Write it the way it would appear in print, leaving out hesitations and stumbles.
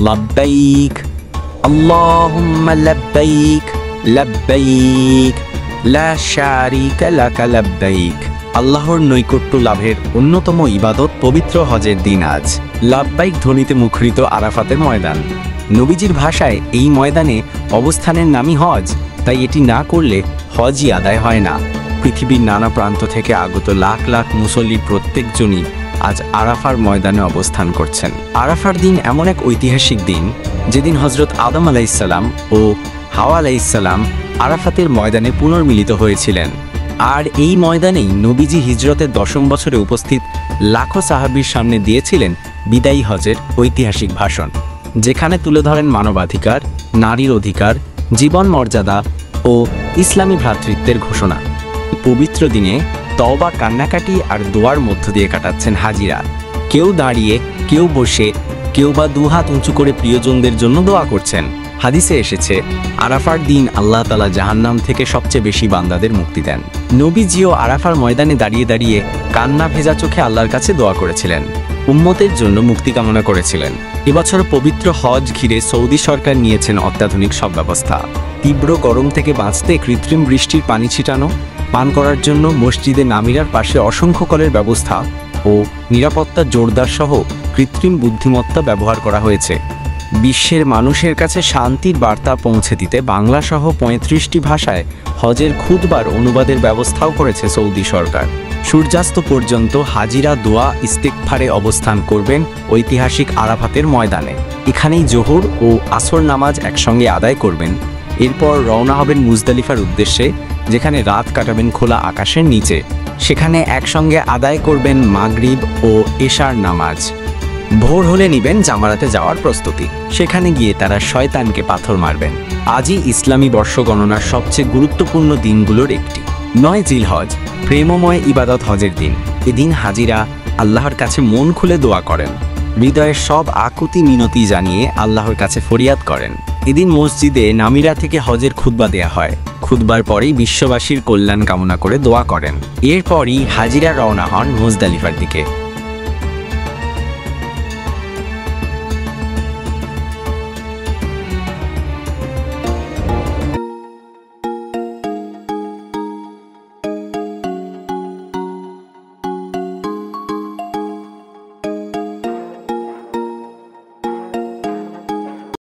লাব্বাইক আল্লাহুম্মা লাব্বাইক লাব্বাইক লা শারিকা লাকা লাব্বাইক। আল্লাহর নৈকট্য লাভের অন্যতম ইবাদত পবিত্র হজের দিন আজ। লাব্বাইক ধ্বনিতে মুখরিত আরাফাতের ময়দান। নবীজির ভাষায় এই ময়দানে অবস্থানের নামই হজ, তাই এটি না করলে হজই আদায় হয় না। পৃথিবীর নানা প্রান্ত থেকে আগত লাখ লাখ মুসল্লি প্রত্যেকজনই আজ আরাফার ময়দানে অবস্থান করছেন। আরাফার দিন এমন এক ঐতিহাসিক দিন যেদিন হজরত আদম আলাইহিসসালাম ও হাওয়া আলাইহিসসালাম আরাফাতের ময়দানে পুনর্মিলিত হয়েছিলেন। আর এই ময়দানেই নবীজি হিজরতের 10ম বছরে উপস্থিত লাখো সাহাবীর সামনে দিয়েছিলেন বিদায়ী হজের ঐতিহাসিক ভাষণ, যেখানে তুলে ধরেন মানবাধিকার, নারীর অধিকার, জীবন মর্যাদা ও ইসলামী ভ্রাতৃত্বের ঘোষণা। পবিত্র দিনে তওবা, কান্নাকাটি আর দোয়ার মধ্য দিয়ে কাটাচ্ছেন হাজিরা। কেউ দাঁড়িয়ে, কেউ বসে, কেউ বা দুহাত উঁচু করে প্রিয়জনদের জন্য দোয়া করছেন। হাদিসে এসেছে, আরাফার দিন আল্লাহ তাআলা জাহান্নাম থেকে সবচেয়ে বেশি বান্দাদের মুক্তি দেন। নবীজিও আরাফার ময়দানে দাঁড়িয়ে দাঁড়িয়ে কান্না ভেজা চোখে আল্লাহর কাছে দোয়া করেছিলেন, উম্মতের জন্য মুক্তি কামনা করেছিলেন। এবছর পবিত্র হজ ঘিরে সৌদি সরকার নিয়েছেন অত্যাধুনিক সব ব্যবস্থা। তীব্র গরম থেকে বাঁচতে কৃত্রিম বৃষ্টির পানি ছিটানো, পান করার জন্য মসজিদে নামিরার পাশে অসংখ্য কলের ব্যবস্থা ও নিরাপত্তা জোরদার সহ কৃত্রিম বুদ্ধিমত্তা ব্যবহার করা হয়েছে। বিশ্বের মানুষের কাছে শান্তির বার্তা পৌঁছে দিতে বাংলা সহ 35টি ভাষায় হজের খুতবার অনুবাদের ব্যবস্থাও করেছে সৌদি সরকার। সূর্যাস্ত পর্যন্ত হাজিরা দোয়া ইস্তেগফারে অবস্থান করবেন ঐতিহাসিক আরাফাতের ময়দানে। এখানেই জোহর ও আসর নামাজ একসঙ্গে আদায় করবেন। এরপর রওনা হবেন মুজদালিফার উদ্দেশ্যে, যেখানে রাত কাটাবেন খোলা আকাশের নিচে। সেখানে একসঙ্গে আদায় করবেন মাগরিব ও এশার নামাজ। ভোর হলে নিবেন জামারাতে যাওয়ার প্রস্তুতি। সেখানে গিয়ে তারা শয়তানকে পাথর মারবেন। আজই ইসলামী বর্ষ গণনার সবচেয়ে গুরুত্বপূর্ণ দিনগুলোর একটি। 9 জিলহজ, প্রেমময় ইবাদত হজের দিন। এদিন হাজিরা আল্লাহর কাছে মন খুলে দোয়া করেন, হৃদয়ের সব আকুতি মিনতি জানিয়ে আল্লাহর কাছে ফরিয়াদ করেন। এদিন মসজিদে নামিরা থেকে হজের খুতবা দেয়া হয়। খুতবার পরেই বিশ্ববাসীর কল্যাণ কামনা করে দোয়া করেন। এরপরই হাজিরা রওনা হন মুজদালিফার দিকে।